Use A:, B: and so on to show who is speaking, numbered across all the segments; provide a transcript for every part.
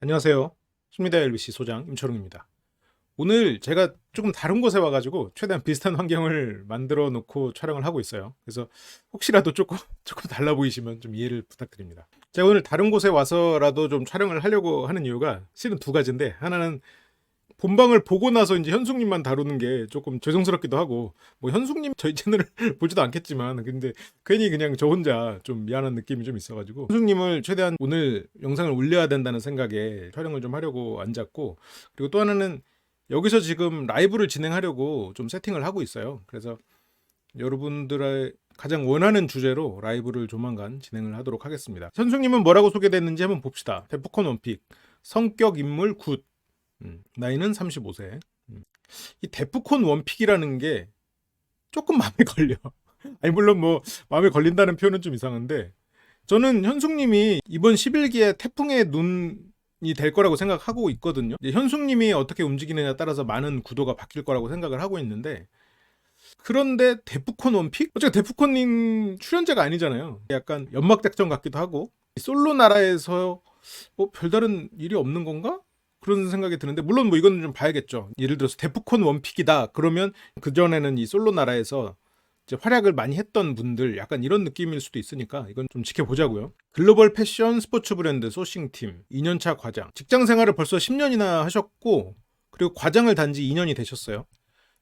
A: 안녕하세요. 숨니다 LBC 소장 임철웅입니다. 오늘 제가 조금 다른 곳에 와가지고 최대한 비슷한 환경을 만들어 놓고 촬영을 하고 있어요. 그래서 혹시라도 조금 조금 달라 보이시면 좀 이해를 부탁드립니다. 제가 오늘 다른 곳에 와서라도 좀 촬영을 하려고 하는 이유가 실은 두 가지인데, 하나는 본방을 보고 나서 이제 현숙님만 다루는 게 조금 죄송스럽기도 하고, 뭐 현숙님 저희 채널을 보지도 않겠지만 근데 괜히 그냥 저 혼자 좀 미안한 느낌이 좀 있어가지고 현숙님을 최대한 오늘 영상을 올려야 된다는 생각에 촬영을 좀 하려고 앉았고, 그리고 또 하나는 여기서 지금 라이브를 진행하려고 좀 세팅을 하고 있어요. 그래서 여러분들의 가장 원하는 주제로 라이브를 조만간 진행을 하도록 하겠습니다. 현숙님은 뭐라고 소개됐는지 한번 봅시다. 데프콘 원픽, 성격 인물 굿, 나이는 35세. 이 데프콘 원픽이라는 게 조금 마음에 걸려. 아니 물론 뭐 마음에 걸린다는 표현은 좀 이상한데, 저는 현숙님이 이번 11기의 태풍의 눈이 될 거라고 생각하고 있거든요. 이제 현숙님이 어떻게 움직이느냐에 따라서 많은 구도가 바뀔 거라고 생각을 하고 있는데, 그런데 데프콘 원픽? 어차피 데프콘님 출연자가 아니잖아요. 약간 연막작전 같기도 하고, 솔로 나라에서 별다른 일이 없는 건가? 그런 생각이 드는데, 물론 뭐 이거는 좀 봐야겠죠. 예를 들어서 데프콘 원픽이다 그러면 그전에는 이 솔로 나라에서 이제 활약을 많이 했던 분들, 약간 이런 느낌일 수도 있으니까 이건 좀 지켜보자고요. 글로벌 패션 스포츠 브랜드 소싱팀 2년차 과장, 직장 생활을 벌써 10년이나 하셨고, 그리고 과장을 단지 2년이 되셨어요.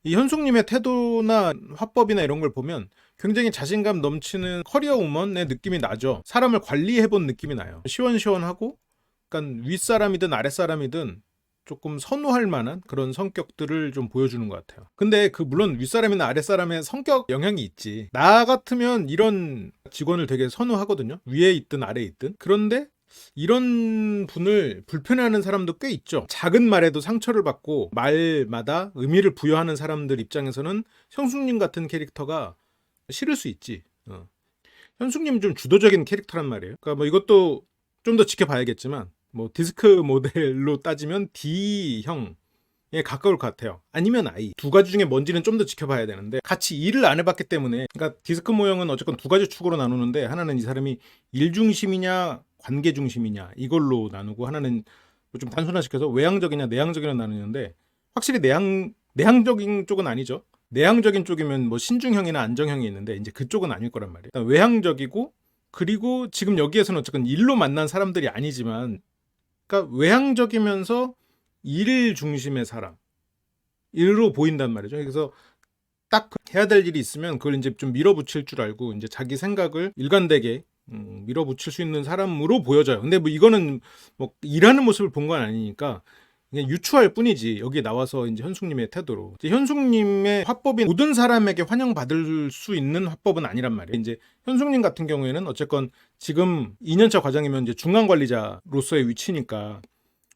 A: 이 현숙님의 태도나 화법이나 이런 걸 보면 굉장히 자신감 넘치는 커리어 우먼의 느낌이 나죠. 사람을 관리해본 느낌이 나요. 시원시원하고, 약간 윗사람이든 아랫사람이든 조금 선호할 만한 그런 성격들을 좀 보여주는 것 같아요. 근데 물론 윗사람이나 아랫사람의 성격 영향이 있지. 나 같으면 이런 직원을 되게 선호하거든요. 위에 있든 아래에 있든. 그런데 이런 분을 불편해하는 사람도 꽤 있죠. 작은 말에도 상처를 받고 말마다 의미를 부여하는 사람들 입장에서는 현숙님 같은 캐릭터가 싫을 수 있지. 현숙님 좀 주도적인 캐릭터란 말이에요. 그러니까 뭐 이것도 좀 더 지켜봐야겠지만, 뭐 디스크 모델로 따지면 D형에 가까울 것 같아요. 아니면 I. 두 가지 중에 뭔지는 좀 더 지켜봐야 되는데, 같이 일을 안 해봤기 때문에. 그러니까 디스크 모형은 어쨌건 두 가지 축으로 나누는데, 하나는 이 사람이 일 중심이냐 관계 중심이냐 이걸로 나누고, 하나는 뭐좀 단순화시켜서 외향적이냐 내향적이냐 나누는데, 확실히 내향적인 쪽은 아니죠. 내향적인 쪽이면 뭐 신중형이나 안정형이 있는데 이제 그쪽은 아닐 거란 말이에요. 외향적이고, 그리고 지금 여기에서는 어쨌든 일로 만난 사람들이 아니지만, 그러니까 외향적이면서 일 중심의 사람, 일로 보인단 말이죠. 그래서 딱 해야 될 일이 있으면 그걸 이제 좀 밀어붙일 줄 알고, 이제 자기 생각을 일관되게 밀어붙일 수 있는 사람으로 보여져요. 근데 뭐 이거는 뭐 일하는 모습을 본 건 아니니까 그냥 유추할 뿐이지, 여기 나와서 이제 현숙님의 태도로. 이제 현숙님의 화법이 모든 사람에게 환영받을 수 있는 화법은 아니란 말이에요. 이제 현숙님 같은 경우에는 어쨌건 지금 2년차 과장이면 이제 중간 관리자로서의 위치니까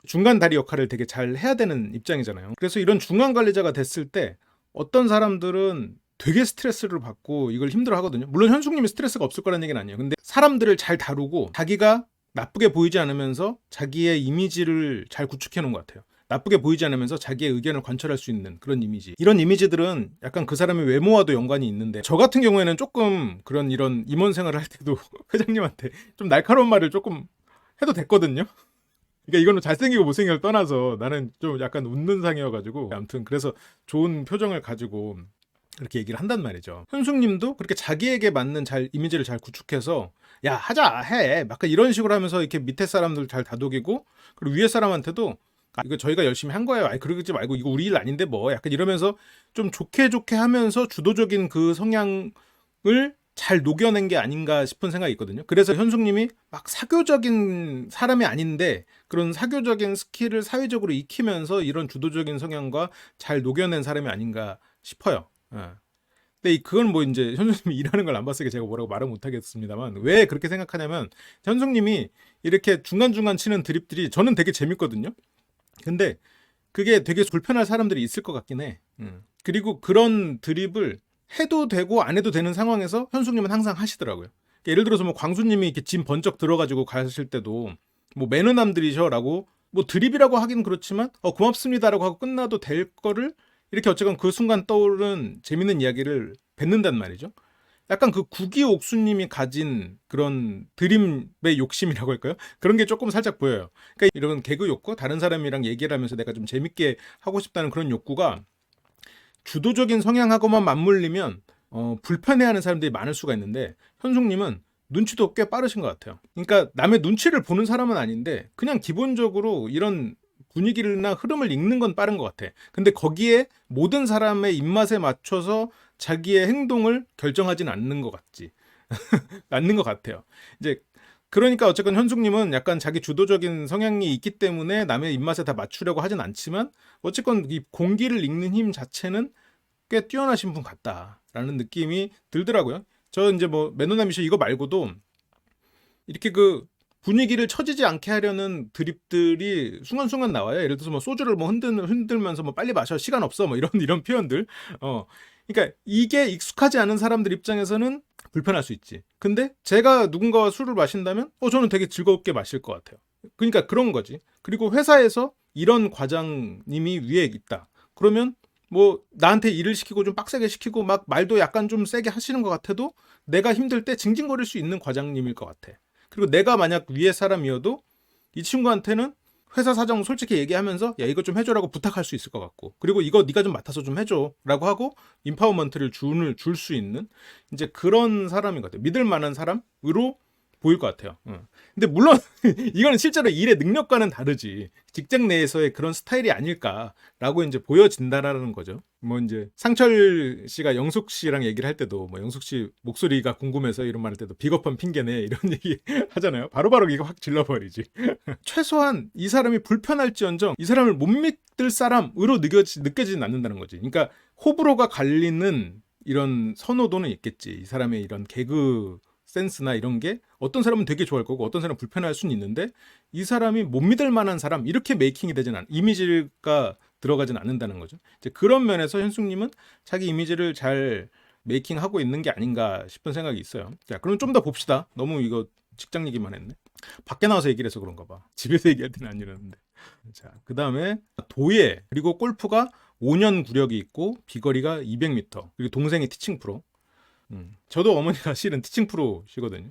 A: 중간 다리 역할을 되게 잘 해야 되는 입장이잖아요. 그래서 이런 중간 관리자가 됐을 때 어떤 사람들은 되게 스트레스를 받고 이걸 힘들어 하거든요. 물론 현숙님이 스트레스가 없을 거라는 얘기는 아니에요. 근데 사람들을 잘 다루고 자기가 나쁘게 보이지 않으면서 자기의 이미지를 잘 구축해 놓은 것 같아요. 나쁘게 보이지 않으면서 자기의 의견을 관철할 수 있는 그런 이미지. 이런 이미지들은 약간 그 사람의 외모와도 연관이 있는데, 저 같은 경우에는 조금 이런 임원 생활을 할 때도 회장님한테 좀 날카로운 말을 조금 해도 됐거든요. 그러니까 이거는 잘생기고 못생기를 떠나서 나는 좀 약간 웃는 상이어가지고, 아무튼 그래서 좋은 표정을 가지고 그렇게 얘기를 한단 말이죠. 현숙님도 그렇게 자기에게 맞는 이미지를 잘 구축해서 야 하자 해 막 이런 식으로 하면서 이렇게 밑에 사람들 잘 다독이고, 그리고 위에 사람한테도 이거 저희가 열심히 한 거예요. 그러지 말고 이거 우리 일 아닌데 뭐, 약간 이러면서 좀 좋게 하면서 주도적인 그 성향을 잘 녹여낸 게 아닌가 싶은 생각이 있거든요. 그래서 현숙님이 막 사교적인 사람이 아닌데 그런 사교적인 스킬을 사회적으로 익히면서 이런 주도적인 성향과 잘 녹여낸 사람이 아닌가 싶어요. 근데 그건 뭐 이제 현숙님이 일하는 걸 안 봤으니까 제가 뭐라고 말은 못하겠습니다만, 왜 그렇게 생각하냐면 현숙님이 이렇게 중간중간 치는 드립들이 저는 되게 재밌거든요. 근데 그게 되게 불편할 사람들이 있을 것 같긴 해. 그리고 그런 드립을 해도 되고 안 해도 되는 상황에서 현숙님은 항상 하시더라고요. 그러니까 예를 들어서 뭐 광수님이 이렇게 짐 번쩍 들어가지고 가실 때도 뭐 매너남들이셔라고 뭐 드립이라고 하긴 그렇지만 고맙습니다라고 하고 끝나도 될 거를 이렇게 어쨌건 그 순간 떠오르는 재밌는 이야기를 뱉는단 말이죠. 약간 그 구기옥수님이 가진 그런 드림의 욕심이라고 할까요? 그런 게 조금 살짝 보여요. 그러니까 이런 개그 욕구, 다른 사람이랑 얘기를 하면서 내가 좀 재밌게 하고 싶다는 그런 욕구가 주도적인 성향하고만 맞물리면 불편해하는 사람들이 많을 수가 있는데, 현숙님은 눈치도 꽤 빠르신 것 같아요. 그러니까 남의 눈치를 보는 사람은 아닌데 그냥 기본적으로 이런 분위기나 흐름을 읽는 건 빠른 것 같아. 근데 거기에 모든 사람의 입맛에 맞춰서 자기의 행동을 결정하진 않는 것 같지. 않는 것 같아요. 이제 그러니까 어쨌건 현숙님은 약간 자기 주도적인 성향이 있기 때문에 남의 입맛에 다 맞추려고 하진 않지만, 어쨌건 이 공기를 읽는 힘 자체는 꽤 뛰어나신 분 같다라는 느낌이 들더라고요. 저 이제 뭐 매너남이쇼 이거 말고도 이렇게 그 분위기를 처지지 않게 하려는 드립들이 순간순간 나와요. 예를 들어서 뭐 소주를 뭐 흔들면서 뭐 빨리 마셔, 시간 없어, 뭐 이런 표현들. 그러니까 이게 익숙하지 않은 사람들 입장에서는 불편할 수 있지. 근데 제가 누군가와 술을 마신다면 저는 되게 즐겁게 마실 것 같아요. 그러니까 그런 거지. 그리고 회사에서 이런 과장님이 위에 있다. 그러면 뭐 나한테 일을 시키고 좀 빡세게 시키고 막 말도 약간 좀 세게 하시는 것 같아도 내가 힘들 때 징징거릴 수 있는 과장님일 것 같아. 그리고 내가 만약 위에 사람이어도 이 친구한테는 회사 사정 솔직히 얘기하면서 야 이거 좀 해줘라고 부탁할 수 있을 것 같고, 그리고 이거 네가 좀 맡아서 좀 해줘라고 하고 인파워먼트를 줄 수 있는 이제 그런 사람인 것 같아요. 믿을 만한 사람으로 보일 것 같아요. 근데 물론 이거는 실제로 일의 능력과는 다르지, 직장 내에서의 그런 스타일이 아닐까라고 이제 보여진다라는 거죠. 뭐 이제 상철 씨가 영숙 씨랑 얘기를 할 때도 뭐 영숙 씨 목소리가 궁금해서 이런 말 할 때도 비겁한 핑계네 이런 얘기 하잖아요. 바로바로 이거 확 질러버리지. 최소한 이 사람이 불편할지언정 이 사람을 못 믿을 사람으로 느껴지진 않는다는 거지. 그러니까 호불호가 갈리는 이런 선호도는 있겠지. 이 사람의 이런 개그 센스나 이런 게 어떤 사람은 되게 좋아할 거고 어떤 사람은 불편할 수는 있는데, 이 사람이 못 믿을 만한 사람 이렇게 메이킹이 되진 이미지가 들어가진 않는다는 거죠. 이제 그런 면에서 현숙님은 자기 이미지를 잘 메이킹하고 있는 게 아닌가 싶은 생각이 있어요. 자, 그럼 좀 더 봅시다. 너무 이거 직장 얘기만 했네. 밖에 나와서 얘기를 해서 그런가 봐. 집에서 얘기할 때는 안 이러는데. 자, 그 다음에 도예, 그리고 골프가 5년 구력이 있고 비거리가 200m, 그리고 동생이 티칭 프로. 저도 어머니가 실은 티칭 프로시거든요.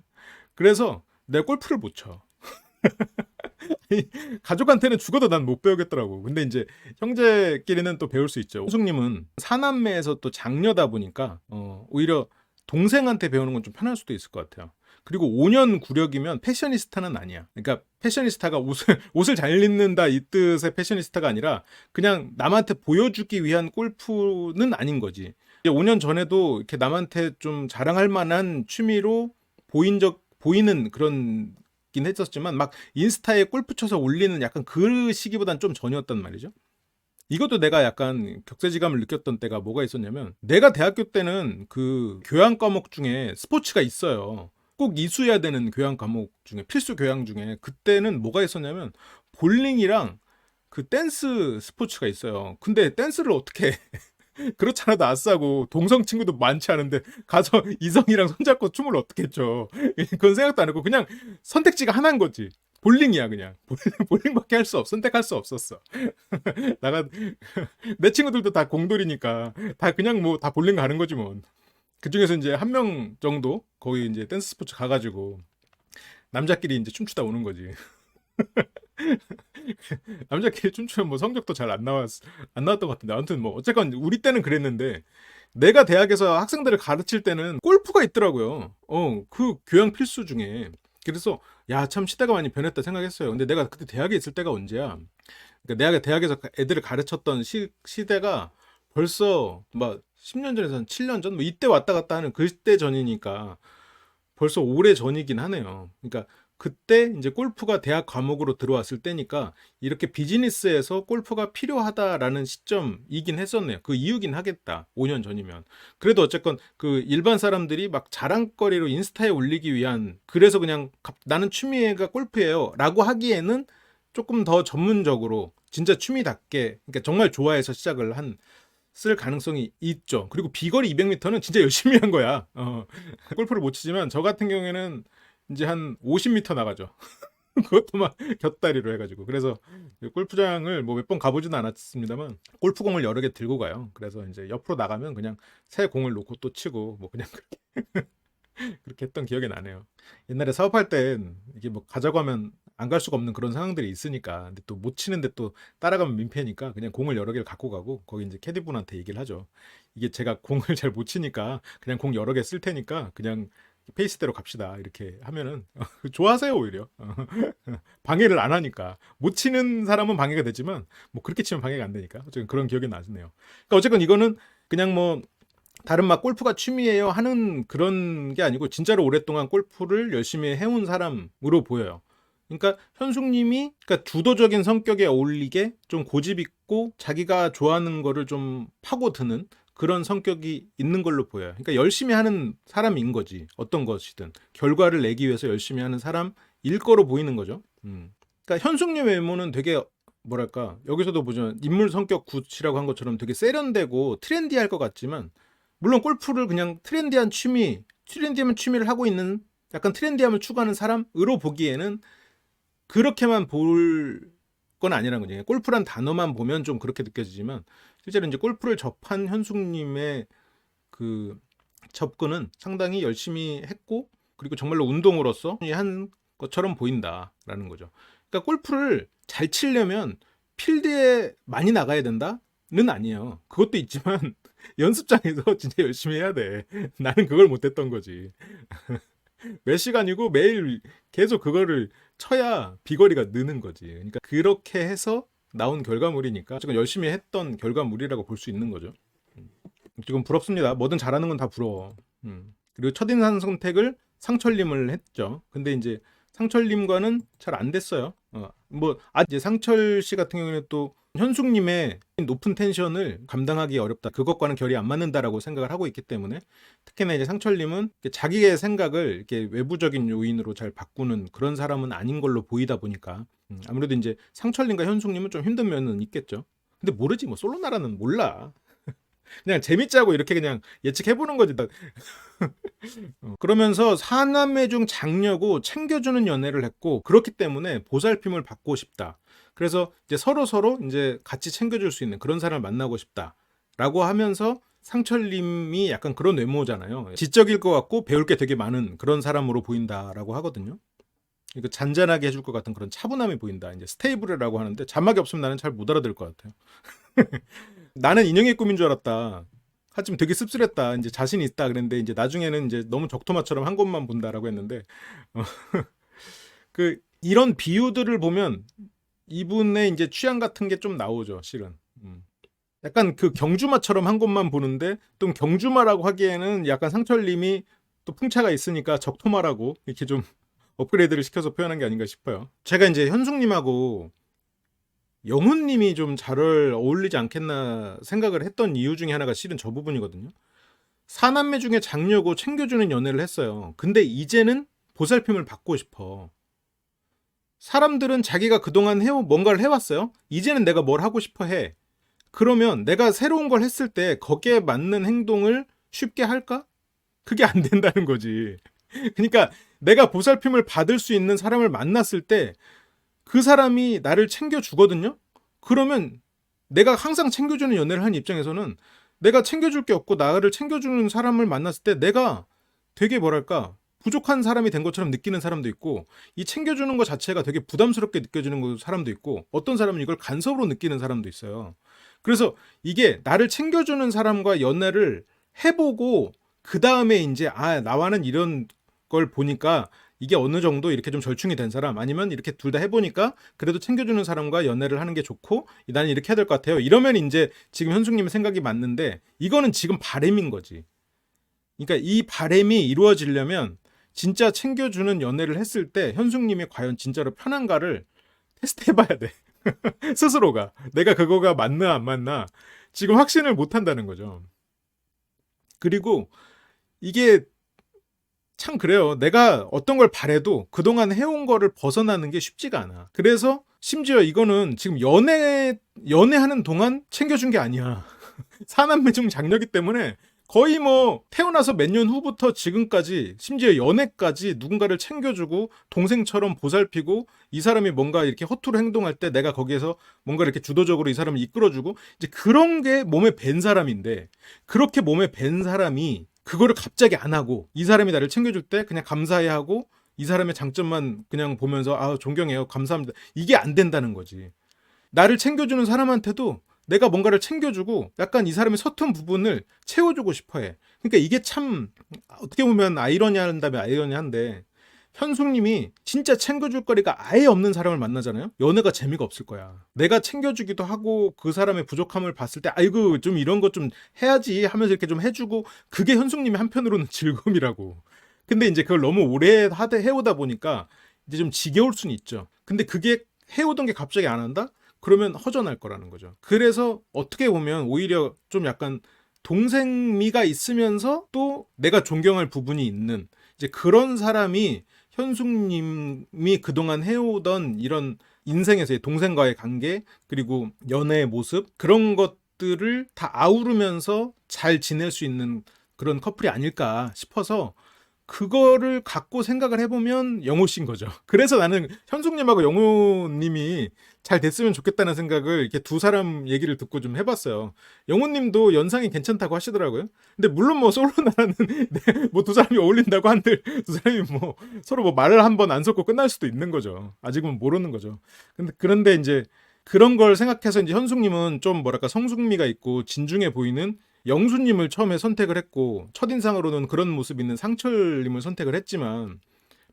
A: 그래서 내 골프를 못 쳐. 가족한테는 죽어도 난 못 배우겠더라고. 근데 이제 형제끼리는 또 배울 수 있죠. 호숙님은 사남매에서 또 장녀다 보니까 오히려 동생한테 배우는 건 좀 편할 수도 있을 것 같아요. 그리고 5년 구력이면 패셔니스타는 아니야. 그러니까 패셔니스타가 옷을 잘 입는다 이 뜻의 패셔니스타가 아니라 그냥 남한테 보여주기 위한 골프는 아닌 거지. 5년 전에도 이렇게 남한테 좀 자랑할 만한 취미로 보이는 그런 긴 했었지만 막 인스타에 골프 쳐서 올리는 약간 그 시기보단 좀 전이었단 말이죠. 이것도 내가 약간 격세지감을 느꼈던 때가 뭐가 있었냐면, 내가 대학교 때는 그 교양 과목 중에 스포츠가 있어요. 꼭 이수해야 되는 교양 과목 중에 필수 교양 중에 그때는 뭐가 있었냐면 볼링이랑 그 댄스 스포츠가 있어요. 근데 댄스를 어떻게 해? 그렇잖아도 아싸고 동성 친구도 많지 않은데 가서 이성이랑 손잡고 춤을 어떻게 춰? 그건 생각도 안 하고 그냥 선택지가 하나인 거지. 볼링이야 그냥. 볼링밖에 할 수 없어. 선택할 수 없었어. 나가 내 친구들도 다 공돌이니까 다 그냥 뭐 다 볼링 가는 거지 뭐. 그 중에서 이제 한 명 정도 거기 이제 댄스 스포츠 가가지고 남자끼리 이제 춤추다 오는 거지. 남자끼리 춤추면 뭐 성적도 잘 안 나왔던 것 같은데, 아무튼 뭐 어쨌건 우리 때는 그랬는데, 내가 대학에서 학생들을 가르칠 때는 골프가 있더라고요. 그 교양 필수 중에. 그래서 야 참 시대가 많이 변했다 생각했어요. 근데 내가 그때 대학에 있을 때가 언제야? 그러니까 내가 대학에서 애들을 가르쳤던 시대가 벌써 막 10년 전에서 한 7년 전, 뭐 이때 왔다 갔다 하는 그때 전이니까 벌써 오래 전이긴 하네요. 그러니까 그때 이제 골프가 대학 과목으로 들어왔을 때니까 이렇게 비즈니스에서 골프가 필요하다라는 시점이긴 했었네요. 그 이유긴 하겠다. 5년 전이면. 그래도 어쨌건 그 일반 사람들이 막 자랑거리로 인스타에 올리기 위한, 그래서 그냥 나는 취미가 골프예요 라고 하기에는 조금 더 전문적으로 진짜 취미답게, 그러니까 정말 좋아해서 시작을 쓸 가능성이 있죠. 그리고 비거리 200m는 진짜 열심히 한 거야. 골프를 못 치지만 저 같은 경우에는 이제 한 50m 나가죠. 그것도 막 곁다리로 해가지고. 그래서 골프장을 뭐 몇 번 가보지는 않았습니다만 골프공을 여러 개 들고 가요. 그래서 이제 옆으로 나가면 그냥 새 공을 놓고 또 치고 뭐 그냥 그렇게 했던 기억이 나네요. 옛날에 사업할 땐 이게 뭐 가자고 하면 안 갈 수가 없는 그런 상황들이 있으니까. 근데 또 못 치는데 또 따라가면 민폐니까 그냥 공을 여러 개를 갖고 가고 거기 이제 캐디분한테 얘기를 하죠. 이게 제가 공을 잘 못 치니까 그냥 공 여러 개 쓸 테니까 그냥 페이스대로 갑시다. 이렇게 하면은 좋아하세요, 오히려. 방해를 안 하니까. 못 치는 사람은 방해가 되지만 뭐 그렇게 치면 방해가 안 되니까. 어쨌든 그런 기억이 나네요. 그러니까 어쨌건 이거는 그냥 뭐 다른 막 골프가 취미예요 하는 그런 게 아니고 진짜로 오랫동안 골프를 열심히 해온 사람으로 보여요. 그러니까 현숙님이 그러니까 주도적인 성격에 어울리게 좀 고집 있고 자기가 좋아하는 거를 좀 파고드는 그런 성격이 있는 걸로 보여요. 그러니까 열심히 하는 사람인 거지. 어떤 것이든 결과를 내기 위해서 열심히 하는 사람일 거로 보이는 거죠. 그러니까 현숙님 외모는 되게 뭐랄까 여기서도 보면 인물 성격 굿이라고 한 것처럼 되게 세련되고 트렌디할 것 같지만 물론 골프를 그냥 트렌디한 취미를 하고 있는 약간 트렌디함을 추구하는 사람으로 보기에는 그렇게만 볼 건 아니라는 거죠. 골프란 단어만 보면 좀 그렇게 느껴지지만 실제로 이제 골프를 접한 현숙님의 그 접근은 상당히 열심히 했고 그리고 정말로 운동으로서 한 것처럼 보인다라는 거죠. 그러니까 골프를 잘 치려면 필드에 많이 나가야 된다는 아니에요. 그것도 있지만 연습장에서 진짜 열심히 해야 돼. 나는 그걸 못했던 거지. 몇 시간이고 매일 계속 그거를 쳐야 비거리가 느는 거지. 그러니까 그렇게 해서 나온 결과물이니까 지금 열심히 했던 결과물이라고 볼 수 있는 거죠. 지금 부럽습니다. 뭐든 잘하는 건 다 부러워. 그리고 첫인상 선택을 상철님을 했죠. 근데 이제 상철님과는 잘 안 됐어요. 이제 상철 씨 같은 경우에는 또 현숙님의 높은 텐션을 감당하기 어렵다. 그것과는 결이 안 맞는다라고 생각을 하고 있기 때문에 특히나 이제 상철님은 자기의 생각을 이렇게 외부적인 요인으로 잘 바꾸는 그런 사람은 아닌 걸로 보이다 보니까 아무래도 이제 상철님과 현숙님은 좀 힘든 면은 있겠죠. 근데 모르지 뭐 솔로나라는 몰라. 그냥 재밌자고 이렇게 그냥 예측해보는 거지. 그러면서 사남매 중 장녀고 챙겨주는 연애를 했고 그렇기 때문에 보살핌을 받고 싶다. 그래서 이제 서로 이제 같이 챙겨줄 수 있는 그런 사람을 만나고 싶다라고 하면서 상철님이 약간 그런 외모잖아요. 지적일 것 같고 배울 게 되게 많은 그런 사람으로 보인다라고 하거든요. 이거 잔잔하게 해줄 것 같은 그런 차분함이 보인다. 이제 스테이블이라고 하는데 자막이 없으면 나는 잘 못 알아들 것 같아요. 나는 인형의 꿈인 줄 알았다. 하지만 되게 씁쓸했다. 이제 자신이 있다 그랬는데 이제 나중에는 이제 너무 적토마처럼 한 곳만 본다라고 했는데 그 이런 비유들을 보면 이분의 이제 취향 같은 게 좀 나오죠, 실은. 약간 그 경주마처럼 한 곳만 보는데 또 경주마라고 하기에는 약간 상철님이 또 풍차가 있으니까 적토마라고 이렇게 좀 업그레이드를 시켜서 표현한 게 아닌가 싶어요. 제가 이제 현숙님하고 영훈님이 좀 잘 어울리지 않겠나 생각을 했던 이유 중에 하나가 실은 저 부분이거든요. 사남매 중에 장녀고 챙겨주는 연애를 했어요. 근데 이제는 보살핌을 받고 싶어. 사람들은 자기가 그동안 뭔가를 해왔어요. 이제는 내가 뭘 하고 싶어 해. 그러면 내가 새로운 걸 했을 때 거기에 맞는 행동을 쉽게 할까? 그게 안 된다는 거지. 그러니까 내가 보살핌을 받을 수 있는 사람을 만났을 때 그 사람이 나를 챙겨주거든요. 그러면 내가 항상 챙겨주는 연애를 한 입장에서는 내가 챙겨줄 게 없고 나를 챙겨주는 사람을 만났을 때 내가 되게 뭐랄까 부족한 사람이 된 것처럼 느끼는 사람도 있고 이 챙겨주는 것 자체가 되게 부담스럽게 느껴지는 사람도 있고 어떤 사람은 이걸 간섭으로 느끼는 사람도 있어요. 그래서 이게 나를 챙겨주는 사람과 연애를 해보고 그 다음에 이제 나와는 이런 걸 보니까 이게 어느 정도 이렇게 좀 절충이 된 사람 아니면 이렇게 둘 다 해보니까 그래도 챙겨주는 사람과 연애를 하는 게 좋고 나는 이렇게 해야 될 것 같아요. 이러면 이제 지금 현숙님의 생각이 맞는데 이거는 지금 바램인 거지. 그러니까 이 바램이 이루어지려면 진짜 챙겨주는 연애를 했을 때 현숙님이 과연 진짜로 편한가를 테스트해봐야 돼. 스스로가 내가 그거가 맞나 안 맞나 지금 확신을 못 한다는 거죠. 그리고 이게 참 그래요. 내가 어떤 걸 바래도 그동안 해온 거를 벗어나는 게 쉽지가 않아. 그래서 심지어 이거는 지금 연애하는 동안 챙겨준 게 아니야. 사남매 중 장녀기 때문에 거의 뭐 태어나서 몇 년 후부터 지금까지 심지어 연애까지 누군가를 챙겨주고 동생처럼 보살피고 이 사람이 뭔가 이렇게 허투루 행동할 때 내가 거기에서 뭔가 이렇게 주도적으로 이 사람을 이끌어주고 이제 그런 게 몸에 밴 사람인데 그렇게 몸에 밴 사람이 그거를 갑자기 안 하고 이 사람이 나를 챙겨줄 때 그냥 감사해 하고 이 사람의 장점만 그냥 보면서 아 존경해요 감사합니다 이게 안 된다는 거지. 나를 챙겨주는 사람한테도 내가 뭔가를 챙겨주고 약간 이 사람의 서툰 부분을 채워주고 싶어해. 그러니까 이게 참 어떻게 보면 아이러니한다면 아이러니한데 현숙님이 진짜 챙겨줄 거리가 아예 없는 사람을 만나잖아요. 연애가 재미가 없을 거야. 내가 챙겨주기도 하고 그 사람의 부족함을 봤을 때 아이고 좀 이런 것 좀 해야지 하면서 이렇게 좀 해주고 그게 현숙님의 한편으로는 즐거움이라고. 근데 이제 그걸 너무 오래 해오다 보니까 이제 좀 지겨울 수는 있죠. 근데 그게 해오던 게 갑자기 안 한다? 그러면 허전할 거라는 거죠. 그래서 어떻게 보면 오히려 좀 약간 동생미가 있으면서 또 내가 존경할 부분이 있는 이제 그런 사람이 현숙님이 그동안 해오던 이런 인생에서의 동생과의 관계 그리고 연애의 모습 그런 것들을 다 아우르면서 잘 지낼 수 있는 그런 커플이 아닐까 싶어서 그거를 갖고 생각을 해보면 영호 씨인 거죠. 그래서 나는 현숙님하고 영호님이 잘 됐으면 좋겠다는 생각을 이렇게 두 사람 얘기를 듣고 좀 해봤어요. 영호님도 연상이 괜찮다고 하시더라고요. 근데 물론 뭐 솔로 나라는 뭐 두 사람이 어울린다고 한들 두 사람이 뭐 서로 뭐 말을 한 번 안 섞고 끝날 수도 있는 거죠. 아직은 모르는 거죠. 그런데 이제 그런 걸 생각해서 이제 현숙님은 좀 뭐랄까 성숙미가 있고 진중해 보이는 영수님을 처음에 선택을 했고 첫인상으로는 그런 모습 있는 상철님을 선택을 했지만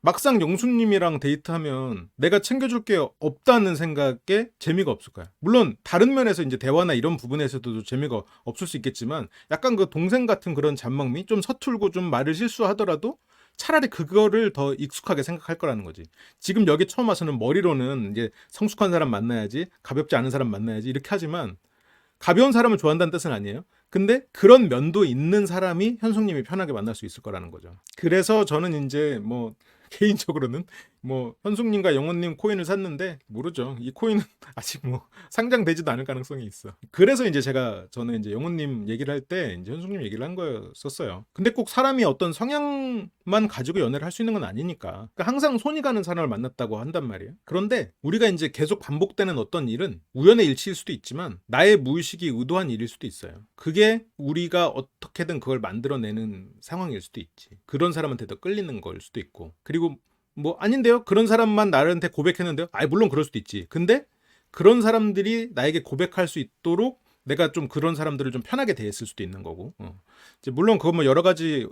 A: 막상 영수님이랑 데이트하면 내가 챙겨줄 게 없다는 생각에 재미가 없을 거야. 물론 다른 면에서 이제 대화나 이런 부분에서도 재미가 없을 수 있겠지만 약간 그 동생 같은 그런 잔망미 좀 서툴고 좀 말을 실수하더라도 차라리 그거를 더 익숙하게 생각할 거라는 거지. 지금 여기 처음 와서는 머리로는 이제 성숙한 사람 만나야지 가볍지 않은 사람 만나야지 이렇게 하지만 가벼운 사람을 좋아한다는 뜻은 아니에요. 근데 그런 면도 있는 사람이 현숙님이 편하게 만날 수 있을 거라는 거죠. 그래서 저는 이제 뭐 개인적으로는 뭐 현숙님과 영호님 코인을 샀는데 모르죠. 이 코인은 아직 뭐 상장되지도 않을 가능성이 있어. 그래서 이제 저는 이제 영호님 얘기를 할 때 이제 현숙님 얘기를 한 거였었어요. 근데 꼭 사람이 어떤 성향만 가지고 연애를 할 수 있는 건 아니니까. 그러니까 항상 손이 가는 사람을 만났다고 한단 말이에요. 그런데 우리가 이제 계속 반복되는 어떤 일은 우연의 일치일 수도 있지만 나의 무의식이 의도한 일일 수도 있어요. 그게 우리가 어떻게든 그걸 만들어내는 상황일 수도 있지. 그런 사람한테 더 끌리는 걸 수도 있고. 그리고 뭐 아닌데요? 그런 사람만 나한테 고백했는데요? 물론 그럴 수도 있지. 근데 그런 사람들이 나에게 고백할 수 있도록 내가 좀 그런 사람들을 좀 편하게 대했을 수도 있는 거고. 이제 물론 그거 뭐 여러 가지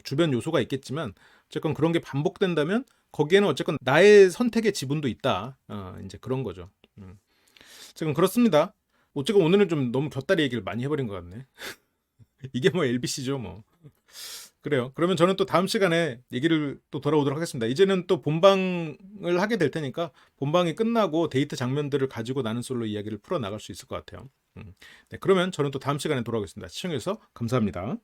A: 주변 요소가 있겠지만 어쨌건 그런 게 반복된다면 거기에는 어쨌건 나의 선택의 지분도 있다. 이제 그런 거죠. 지금 그렇습니다. 어쨌건 오늘은 좀 너무 곁다리 얘기를 많이 해버린 것 같네. 이게 뭐 LBC죠 뭐. 그래요. 그러면 저는 또 다음 시간에 얘기를 또 돌아오도록 하겠습니다. 이제는 또 본방을 하게 될 테니까 본방이 끝나고 데이트 장면들을 가지고 나는 솔로 이야기를 풀어나갈 수 있을 것 같아요. 네, 그러면 저는 또 다음 시간에 돌아오겠습니다. 시청해주셔서 감사합니다.